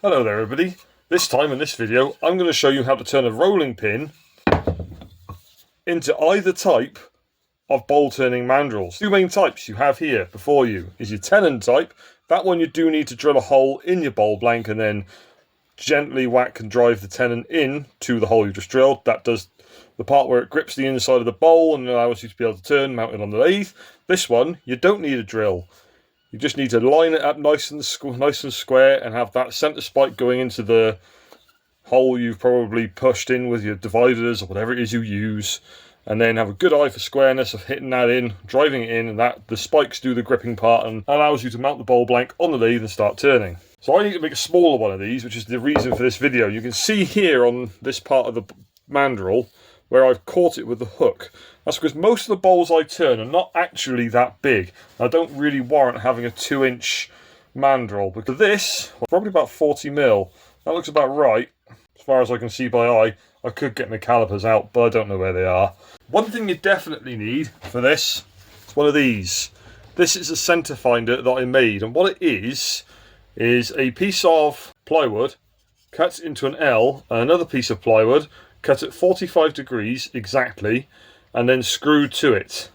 Hello there everybody. This time in this video I'm going to show you how to turn a rolling pin into either type of bowl turning mandrels. Two main types you have here before you is your tenon type. That one you do need to drill a hole in your bowl blank and then gently whack and drive the tenon in to the hole you just drilled. That does the part where it grips the inside of the bowl and allows you to be able to turn, mount it on the lathe. This one you don't need a drill. You just need to line it up nice and square and have that centre spike going into the hole you've probably pushed in with your dividers or whatever it is you use, and then have a good eye for squareness of hitting that in, driving it in, and that the spikes do the gripping part and allows you to mount the bowl blank on the lathe and start turning. So I need to make a smaller one of these, which is the reason for this video. You can see here on this part of the mandrel where I've caught it with the hook. That's because most of the bowls I turn are not actually that big. I don't really warrant having a 2-inch mandrel, because this, probably about 40mm. That looks about right, as far as I can see by eye. I could get my calipers out, but I don't know where they are. One thing you definitely need for this is one of these. This is a centre finder that I made, and what it is a piece of plywood cut into an L, and another piece of plywood cut at 45 degrees exactly, and then screwed to it.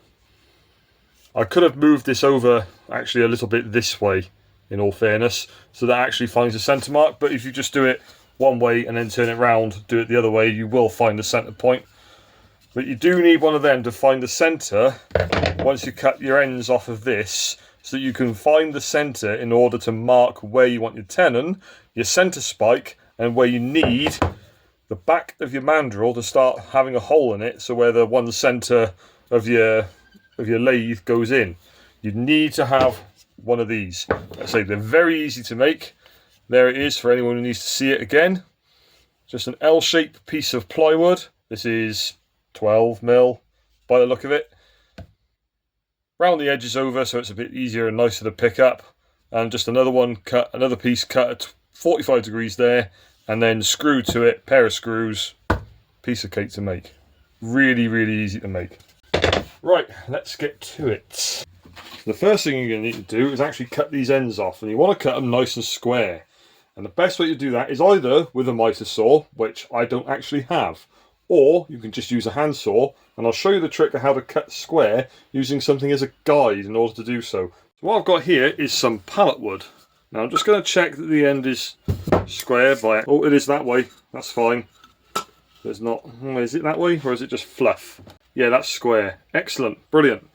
I could have moved this over actually a little bit this way, in all fairness, so that actually finds a centre mark, but if you just do it one way and then turn it round, do it the other way, you will find the centre point. But you do need one of them to find the centre once you cut your ends off of this, so that you can find the centre in order to mark where you want your tenon, your centre spike, and where you need the back of your mandrel to start having a hole in it, so where the one centre of your lathe goes in. You need to have one of these. Like I say, they're very easy to make. There it is for anyone who needs to see it again. Just an L-shaped piece of plywood. This is 12mm by the look of it. Round the edges over so it's a bit easier and nicer to pick up. And just another one cut, another piece cut at 45 degrees there, and then screw to it, pair of screws, piece of cake to make. Really, really easy to make. Right, let's get to it. The first thing you're going to need to do is actually cut these ends off, and you want to cut them nice and square. And the best way to do that is either with a mitre saw, which I don't actually have, or you can just use a handsaw, and I'll show you the trick of how to cut square using something as a guide in order to do so. So what I've got here is some pallet wood. Now I'm just going to check that the end is square by... Oh, it is that way. That's fine. There's not... Is it that way, or is it just fluff? Yeah, that's square. Excellent. Brilliant.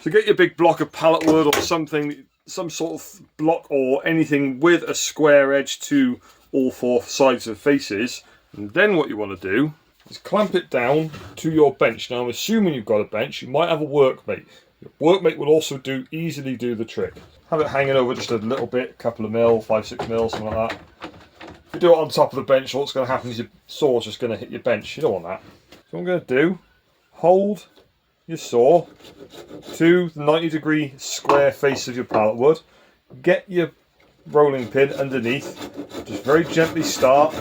So get your big block of pallet wood or something, some sort of block or anything with a square edge to all four sides and faces. And then what you want to do is clamp it down to your bench. Now I'm assuming you've got a bench. You might have a workmate. Your workmate will also easily do the trick. Have it hanging over just a little bit, a couple of mil, 5-6mm, something like that. If you do it on top of the bench, what's going to happen is your saw's just going to hit your bench. You don't want that. So what I'm going to do, hold your saw to the 90-degree square face of your pallet wood. Get your rolling pin underneath. Just very gently start,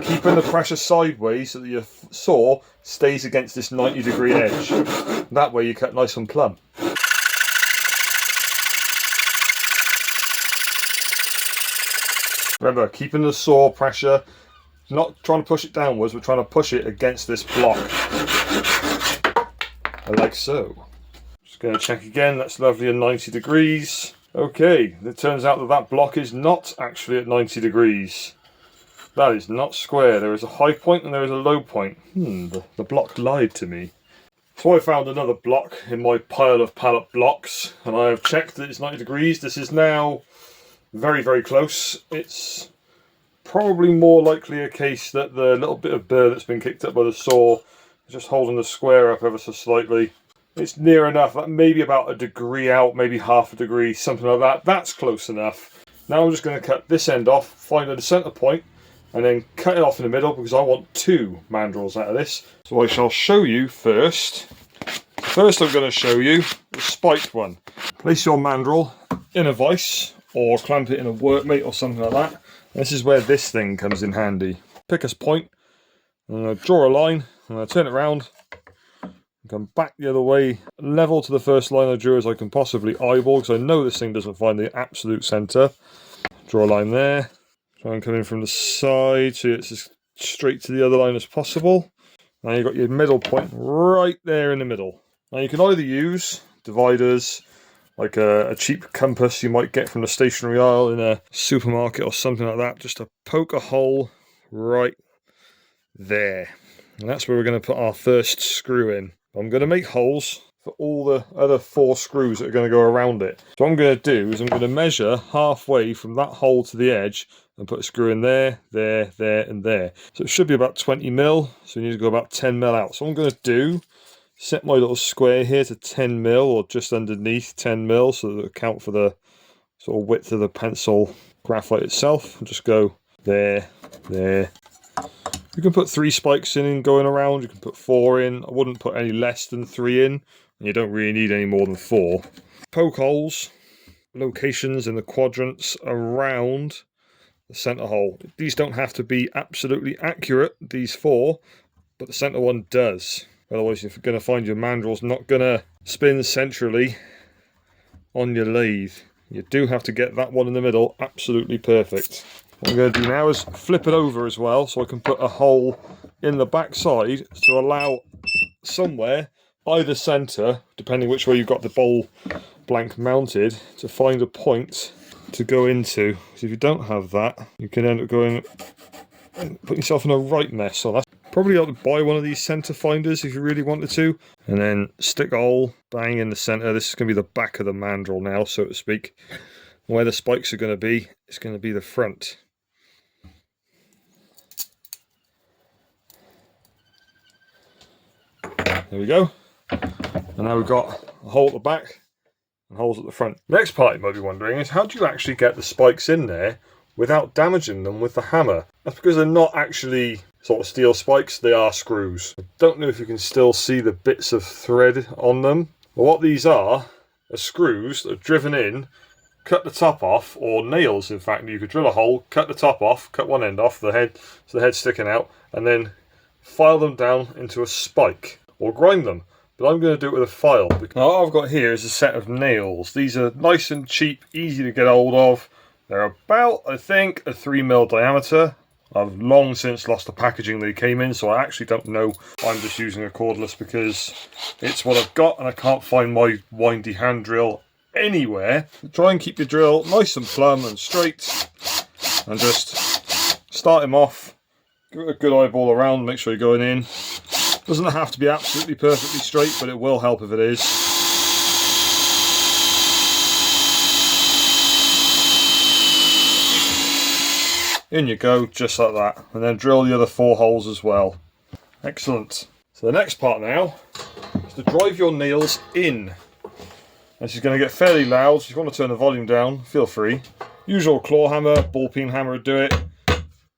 keeping the pressure sideways so that your saw stays against this 90-degree edge. That way you cut nice and plumb. Remember, keeping the saw pressure, not trying to push it downwards, but trying to push it against this block. Like so. Just going to check again, that's lovely at 90 degrees. Okay, it turns out that that block is not actually at 90 degrees. That is not square. There is a high point and there is a low point. The block lied to me. So I found another block in my pile of pallet blocks, and I have checked that it's 90 degrees. This is now very, very close. It's probably more likely a case that the little bit of burr that's been kicked up by the saw is just holding the square up ever so slightly. It's near enough, maybe about a degree out, maybe half a degree, something like that. That's close enough. Now I'm just going to cut this end off, find the centre point, and then cut it off in the middle because I want 2 mandrels out of this. So I shall show you first. First I'm going to show you the spiked one. Place your mandrel in a vise or clamp it in a workmate or something like that. And this is where this thing comes in handy. Pick a point, I'm going to draw a line, I'm going to turn it around, come back the other way, level to the first line I drew as I can possibly eyeball, because I know this thing doesn't find the absolute centre. Draw a line there, Try and come in from the side so it's as straight to the other line as possible. Now you've got your middle point right there in the middle. Now you can either use dividers, like a cheap compass you might get from the stationery aisle in a supermarket or something like that, just to poke a hole right there. And that's where we're going to put our first screw in. I'm going to make holes for all the other 4 screws that are going to go around it. So what I'm going to do is I'm going to measure halfway from that hole to the edge and put a screw in there, there, there and there. So it should be about 20 mil, so you need to go about 10 mil out. So what I'm going to do, set my little square here to 10 mil or just underneath 10 mil so that it'll count for the sort of width of the pencil graphite itself. And just go there, there. You can put 3 spikes in going around, you can put 4 in. I wouldn't put any less than 3 in, and you don't really need any more than 4. Poke holes, locations in the quadrants around the centre hole. These don't have to be absolutely accurate, these 4, but the centre one does. Otherwise you're going to find your mandrel's not going to spin centrally on your lathe. You do have to get that one in the middle absolutely perfect. What I'm going to do now is flip it over as well so I can put a hole in the back side to allow somewhere, either centre, depending which way you've got the bowl blank mounted, to find a point to go into. So if you don't have that, you can end up going and putting yourself in a right mess. So that's probably ought to buy one of these centre finders if you really wanted to. And then stick a hole, bang in the centre. This is going to be the back of the mandrel now, so to speak. Where the spikes are going to be, it's going to be the front. There we go. And now we've got a hole at the back and holes at the front. Next part you might be wondering is, how do you actually get the spikes in there without damaging them with the hammer? That's because they're not actually sort of steel spikes, they are screws. I don't know if you can still see the bits of thread on them. But what these are screws that are driven in, cut the top off, or nails in fact. You could drill a hole, cut the top off, cut one end off, the head, so the head's sticking out, and then file them down into a spike, or grind them. But I'm going to do it with a file. Now what I've got here is a set of nails. These are nice and cheap, easy to get hold of. They're about, I think, a 3mm diameter. I've long since lost the packaging they came in, so I actually don't know. I'm just using a cordless because it's what I've got and I can't find my windy hand drill anywhere. Try and keep your drill nice and plumb and straight, and just start him off. Give it a good eyeball around, make sure you're going in. Doesn't have to be absolutely perfectly straight, but it will help if it is. In you go, just like that. And then drill the other 4 holes as well. Excellent. So the next part now is to drive your nails in. This is going to get fairly loud, so if you want to turn the volume down, feel free. Usual claw hammer, ball peen hammer would do it.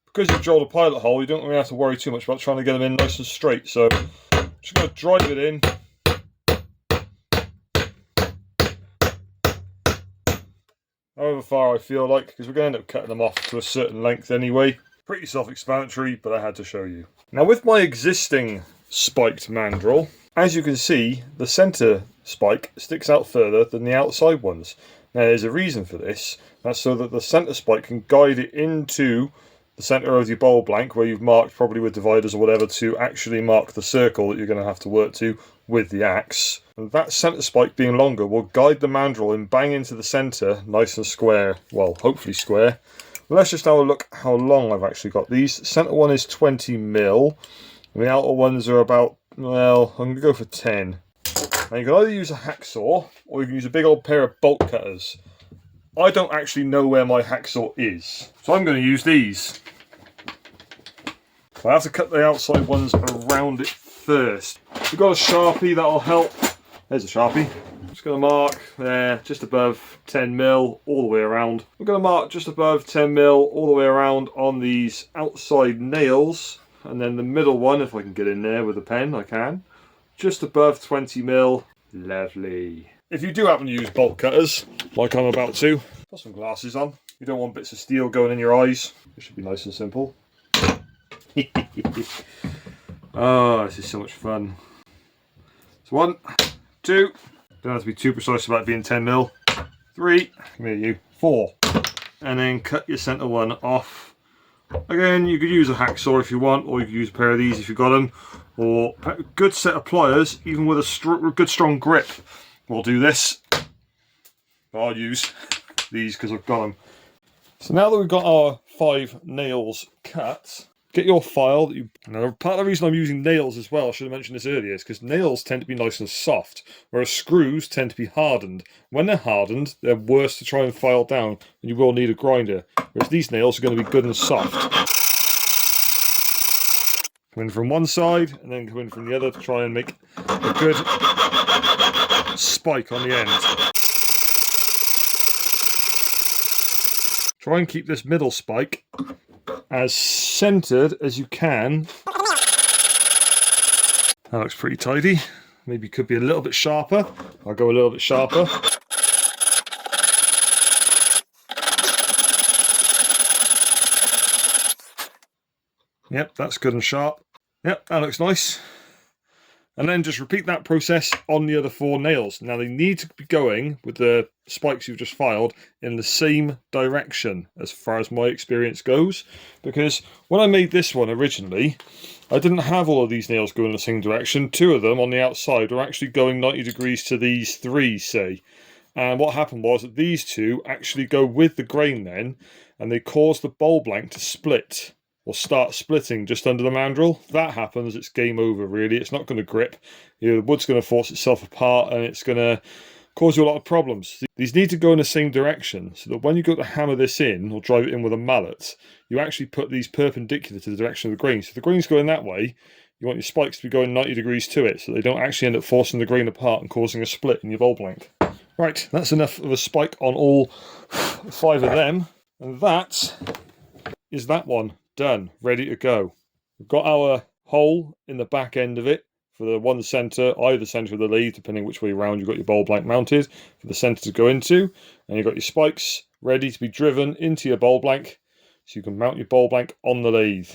Because you've drilled a pilot hole, you don't really have to worry too much about trying to get them in nice and straight. So I'm just going to drive it in. However far I feel like, because we're going to end up cutting them off to a certain length anyway. Pretty self-explanatory, but I had to show you. Now with my existing spiked mandrel, as you can see, the centre spike sticks out further than the outside ones. Now there's a reason for this. That's so that the centre spike can guide it into the centre of your bowl blank, where you've marked probably with dividers or whatever to actually mark the circle that you're going to have to work to with the axe. And that centre spike being longer will guide the mandrel and bang into the centre nice and square. Well, hopefully square. Let's just have a look how long I've actually got these. The centre one is 20mm. And the outer ones are about, well, I'm going to go for 10. Now you can either use a hacksaw or you can use a big old pair of bolt cutters. I don't actually know where my hacksaw is, so I'm going to use these. I have to cut the outside ones around it first. If you've got a Sharpie, that'll help. There's a Sharpie. I'm just going to mark there, just above 10mm all the way around. I'm going to mark just above 10mm all the way around on these outside nails, and then the middle one, if I can get in there with a pen, I can. Just above 20mm. Lovely. If you do happen to use bolt cutters, like I'm about to, put some glasses on. You don't want bits of steel going in your eyes. It should be nice and simple. Oh, this is so much fun. So 1, 2, don't have to be too precise about it being 10mm. 3, come here you, 4. And then cut your centre one off Again, you could use a hacksaw if you want, or you could use a pair of these if you've got them, or a good set of pliers, even with a good strong grip. We'll do this. I'll use these because I've got them. So now that we've got our 5 nails cut, get your file. Now, part of the reason I'm using nails as well, I should have mentioned this earlier, is because nails tend to be nice and soft, whereas screws tend to be hardened. When they're hardened, they're worse to try and file down, and you will need a grinder. Whereas these nails are going to be good and soft. Come in from one side, and then come in from the other to try and make a good spike on the end. Try and keep this middle spike as centered as you can. That looks pretty tidy. Maybe could be a little bit sharper. I'll go a little bit sharper. Yep, that's good and sharp. Yep, that looks nice. And then just repeat that process on the other 4 nails. Now they need to be going with the spikes you've just filed in the same direction as far as my experience goes. Because when I made this one originally, I didn't have all of these nails going in the same direction. 2 of them on the outside were actually going 90 degrees to these 3, say. And what happened was that these 2 actually go with the grain then, and they cause the bowl blank to split. Or start splitting just under the mandrel. If that happens, it's game over really. It's not going to grip. The wood's going to force itself apart and it's going to cause you a lot of problems. These need to go in the same direction so that when you go to hammer this in or drive it in with a mallet, you actually put these perpendicular to the direction of the grain. So if the grain's going that way, you want your spikes to be going 90 degrees to it so they don't actually end up forcing the grain apart and causing a split in your bowl blank. Right, that's enough of a spike on all 5 of them. And that is that one. Done, ready to go. We've got our hole in the back end of it for the one centre, either centre of the lathe, depending which way around you've got your bowl blank mounted, for the centre to go into, and you've got your spikes ready to be driven into your bowl blank, so you can mount your bowl blank on the lathe.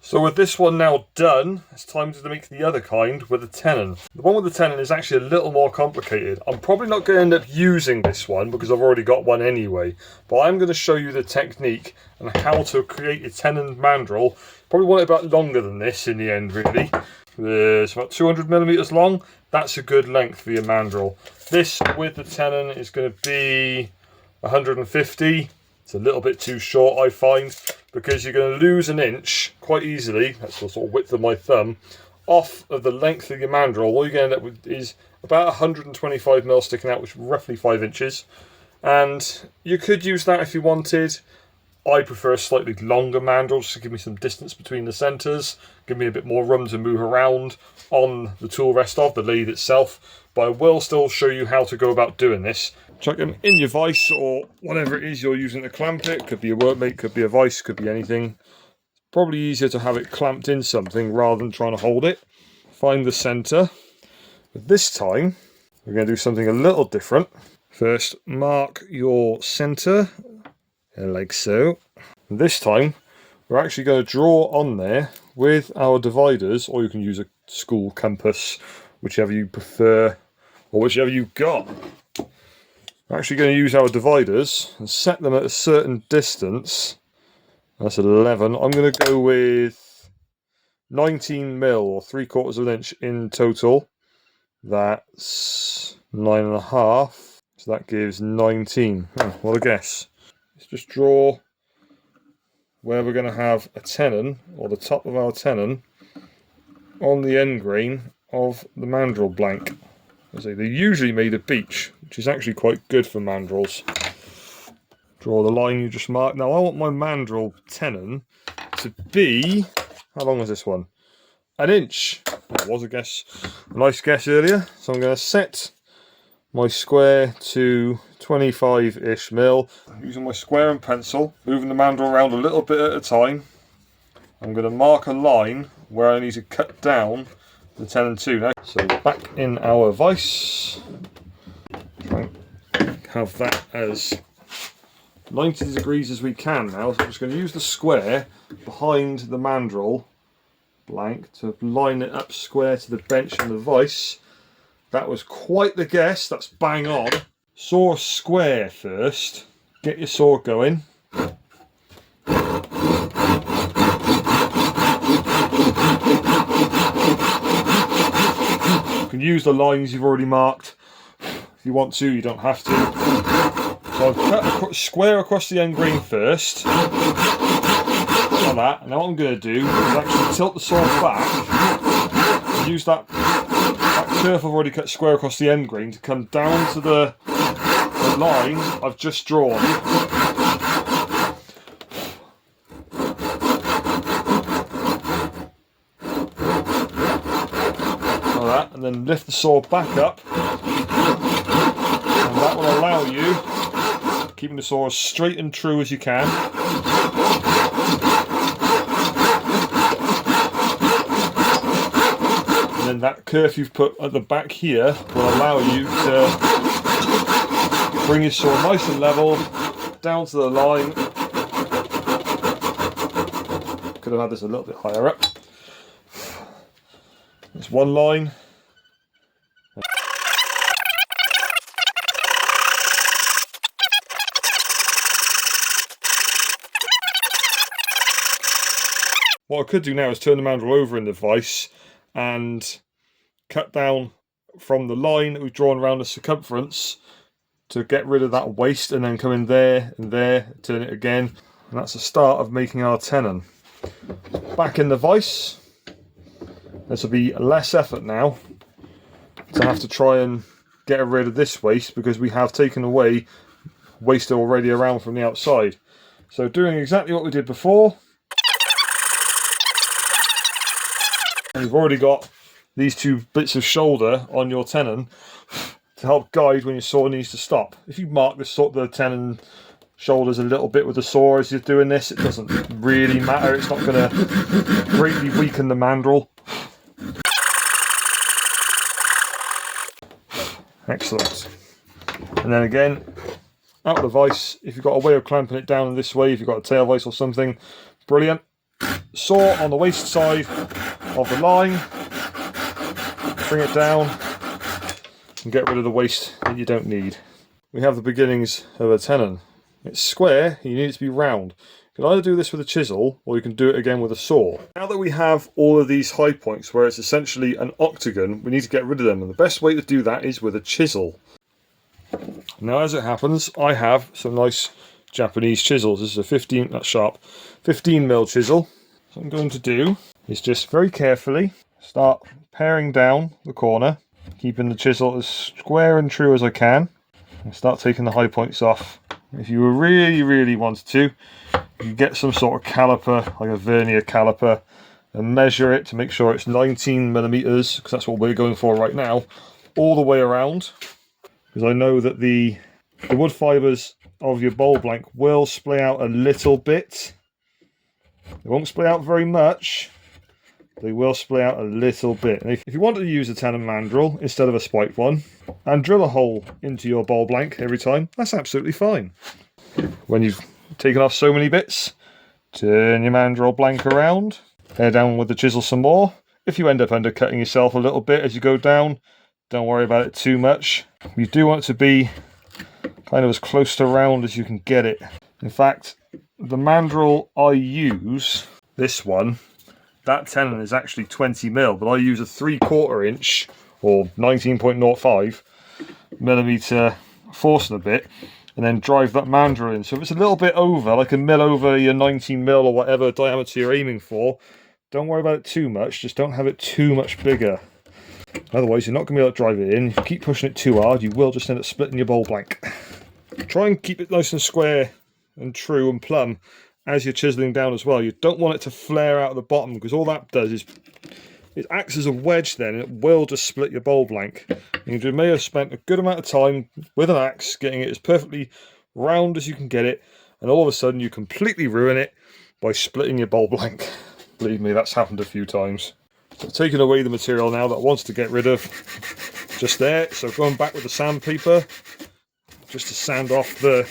So with this one now done, it's time to make the other kind with a tenon. The one with the tenon is actually a little more complicated. I'm probably not going to end up using this one because I've already got one anyway, but I'm going to show you the technique and how to create a tenon mandrel. Probably want it about longer than this in the end really. It's about 200mm long. That's a good length for your mandrel. This with the tenon is going to be 150. It's a little bit too short, I find, because you're going to lose an inch quite easily. That's the sort of width of my thumb. Off of the length of your mandrel, all you're going to end up with is about 125mm sticking out, which is roughly 5 inches. And you could use that if you wanted. I prefer a slightly longer mandrel just to give me some distance between the centres, give me a bit more room to move around on the tool rest of the lathe itself. But I will still show you how to go about doing this. Chuck them in your vise or whatever it is you're using to clamp it. Could be a workmate, could be a vise, could be anything. Probably easier to have it clamped in something rather than trying to hold it. Find the centre. But this time, we're going to do something a little different. First, mark your centre, like so. And this time, we're actually going to draw on there with our dividers, or you can use a school compass, whichever you prefer, or whichever you've got. We're actually going to use our dividers and set them at a certain distance. That's 11. I'm going to go with 19mm or 3/4 of an inch in total. That's 9.5. So that gives 19. What a guess. Let's just draw where we're going to have a tenon, or the top of our tenon, on the end grain of the mandrel blank. They're usually made of beech, which is actually quite good for mandrels. Draw the line you just marked. Now I want my mandrel tenon to be, how long is this one? 1 inch. That was a nice guess earlier. So I'm going to set my square to 25-ish mil. Using my square and pencil, moving the mandrel around a little bit at a time. I'm going to mark a line where I need to cut down the tenon too now. So back in our vise, try and have that as 90 degrees as we can now. So I'm just going to use the square behind the mandrel blank to line it up square to the bench and the vise. That was quite the guess, that's bang on. Saw square first, get your saw going. use the lines you've already marked. If you want to, you don't have to. So I've cut a square across the end grain first. Like that. And now what I'm going to do is actually tilt the saw back and use that curve I've already cut square across the end grain to come down to the line I've just drawn. Like that, and then lift the saw back up, and that will allow you, keeping the saw as straight and true as you can. And then that curve you've put at the back here will allow you to bring your saw nice and level down to the line. Could have had this a little bit higher up. There's one line. What I could do now is turn the mandrel over in the vise and cut down from the line that we've drawn around the circumference to get rid of that waste, and then come in there and there, turn it again, and that's the start of making our tenon. Back in the vise. This will be less effort now to have to try and get rid of this waste, because we have taken away waste already around from the outside. So doing exactly what we did before. You've already got these two bits of shoulder on your tenon to help guide when your saw needs to stop. If you mark the tenon shoulders a little bit with the saw as you're doing this, it doesn't really matter. It's not going to greatly weaken the mandrel. Excellent. And then again, out of the vise, if you've got a way of clamping it down in this way, if you've got a tail vise or something, brilliant. Saw on the waste side of the line, bring it down and get rid of the waste that you don't need. We have the beginnings of a tenon. It's square, you need it to be round. You can either do this with a chisel, or you can do it again with a saw. Now that we have all of these high points where it's essentially an octagon, we need to get rid of them, and the best way to do that is with a chisel. Now, as it happens, I have some nice Japanese chisels. This is a 15mm chisel. So what I'm going to do is just very carefully start paring down the corner, keeping the chisel as square and true as I can, and start taking the high points off. If you really wanted to, you can get some sort of caliper, like a vernier caliper, and measure it to make sure it's 19mm, because that's what we're going for right now, all the way around. Because I know that the wood fibres of your bowl blank will splay out a little bit. They won't splay out very much. They will splay out a little bit. And if you wanted to use a tenon mandrel instead of a spiked one, and drill a hole into your bowl blank every time, that's absolutely fine. When you've taken off so many bits, turn your mandrel blank around, pare down with the chisel some more. If you end up undercutting yourself a little bit as you go down, don't worry about it too much. You do want it to be kind of as close to round as you can get it. In fact, the mandrel I use, this one, that tenon is actually 20mm, but I use a 3/4 inch or 19.05mm Forstner bit, and then drive that mandrel in. So if it's a little bit over, like a mil over your 19mm or whatever diameter you're aiming for, don't worry about it too much. Just don't have it too much bigger. Otherwise, you're not going to be able to drive it in. If you keep pushing it too hard, you will just end up splitting your bowl blank. Try and keep it nice and square and true and plumb as you're chiseling down as well. You don't want it to flare out at the bottom, because all that does is it acts as a wedge then, and it will just split your bowl blank. And you may have spent a good amount of time with an axe getting it as perfectly round as you can get it, and all of a sudden you completely ruin it by splitting your bowl blank. Believe me, that's happened a few times. So I've taken away the material now that I wanted to get rid of just there. So going back with the sandpaper just to sand off the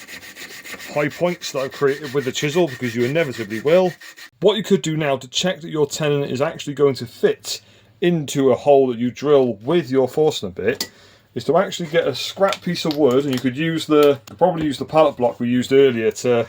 high points that I've created with the chisel, because you inevitably will. What you could do now to check that your tenon is actually going to fit into a hole that you drill with your Forstner bit is to actually get a scrap piece of wood, and you could probably use the pallet block we used earlier to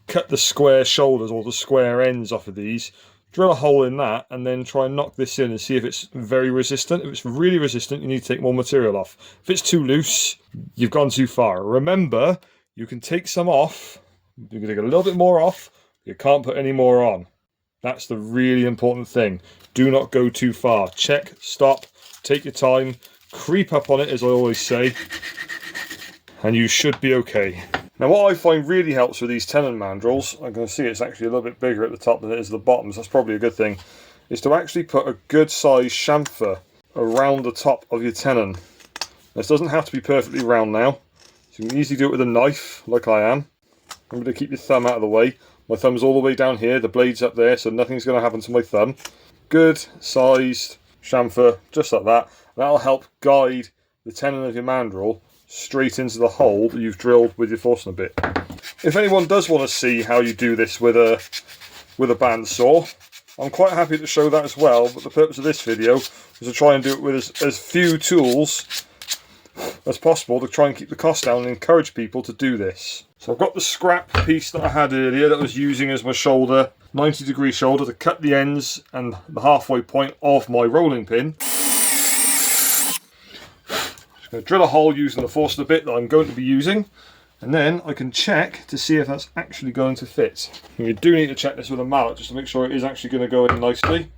cut the square shoulders or the square ends off of these. drill a hole in that and then try and knock this in and see if it's very resistant. If it's really resistant, you need to take more material off. If it's too loose, you've gone too far. Remember, you can take some off. You can take a little bit more off. You can't put any more on. That's the really important thing. Do not go too far. Check, stop, take your time, creep up on it, as I always say, and you should be okay. Now, what I find really helps with these tenon mandrels, I can see it's actually a little bit bigger at the top than it is at the bottom, so that's probably a good thing, is to actually put a good size chamfer around the top of your tenon. This doesn't have to be perfectly round now, so you can easily do it with a knife, like I am. Remember to keep your thumb out of the way. My thumb's all the way down here, the blade's up there, so nothing's going to happen to my thumb. Good sized chamfer, just like that. That'll help guide the tenon of your mandrel straight into the hole that you've drilled with your Forstner bit. If anyone does want to see how you do this with a bandsaw, I'm quite happy to show that as well, but the purpose of this video is to try and do it with as few tools as possible to try and keep the cost down and encourage people to do this. So I've got the scrap piece that I had earlier that I was using as my shoulder, 90-degree shoulder, to cut the ends and the halfway point of my rolling pin. Just going to drill a hole using the Forstner bit that I'm going to be using, and then I can check to see if that's actually going to fit. And you do need to check this with a mallet just to make sure it is actually going to go in nicely.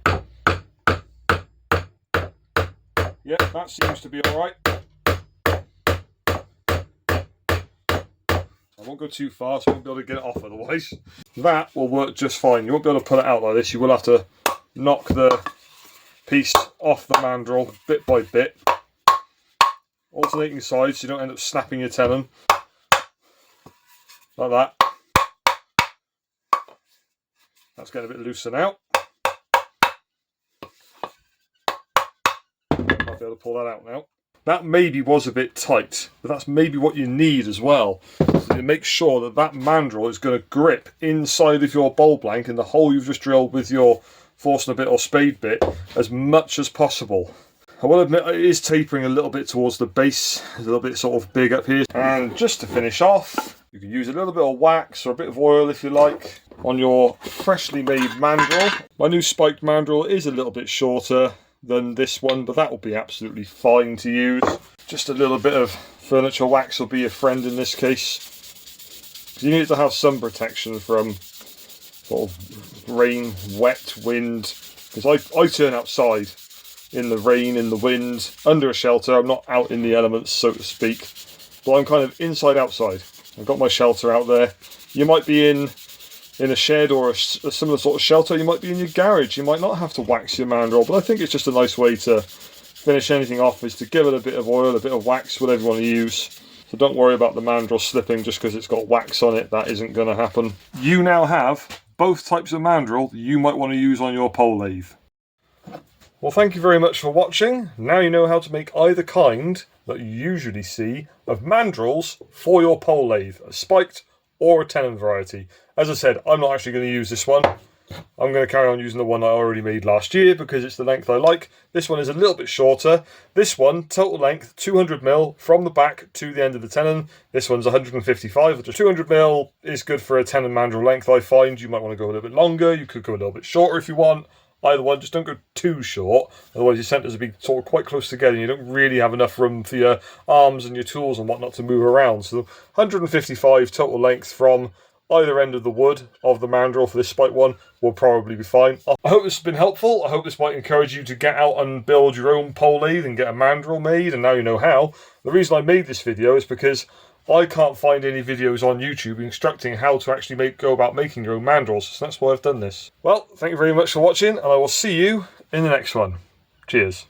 Yeah, that seems to be alright. I won't go too far, so I won't be able to get it off otherwise. That will work just fine. You won't be able to pull it out like this. You will have to knock the piece off the mandrel bit by bit, alternating sides so you don't end up snapping your tenon. Like that. That's getting a bit looser now. I'll be able to pull that out now. That maybe was a bit tight, but that's maybe what you need as well. So you make sure that that mandrel is going to grip inside of your bowl blank in the hole you've just drilled with your Forstner bit or spade bit as much as possible. I will admit it is tapering a little bit towards the base. It's a little bit sort of big up here. And just to finish off, you can use a little bit of wax or a bit of oil if you like on your freshly made mandrel. My new spiked mandrel is a little bit shorter than this one, but that will be absolutely fine to use. Just a little bit of furniture wax will be a friend in this case. You need to have some protection from sort of rain, wet, wind, because I turn outside in the rain, in the wind, under a shelter. I'm not out in the elements, so to speak, but I'm kind of inside outside. I've got my shelter out there. You might be in a shed or a similar sort of shelter. You might be in your garage. You might not have to wax your mandrel, but I think it's just a nice way to finish anything off, is to give it a bit of oil, a bit of wax, whatever you want to use. So don't worry about the mandrel slipping just because it's got wax on it. That isn't going to happen. You now have both types of mandrel you might want to use on your pole lathe. Well, thank you very much for watching. Now you know how to make either kind that you usually see of mandrels for your pole lathe, a spiked or a tenon variety. As I said, I'm not actually going to use this one. I'm going to carry on using the one I already made last year because it's the length I like. This one is a little bit shorter. This one, total length 200mm from the back to the end of the tenon. This one's 155. The 200mm is good for a tenon mandrel length, I find. You might want to go a little bit longer. You could go a little bit shorter if you want. Either one, just don't go too short, otherwise your centres will be sort of quite close together and you don't really have enough room for your arms and your tools and whatnot to move around. So 155 total length from either end of the wood of the mandrel for this spike one will probably be fine. I hope this has been helpful. I hope this might encourage you to get out and build your own pole lathe and get a mandrel made, and now you know how. The reason I made this video is because I can't find any videos on YouTube instructing how to actually go about making your own mandrels, so that's why I've done this. Well, thank you very much for watching, and I will see you in the next one. Cheers.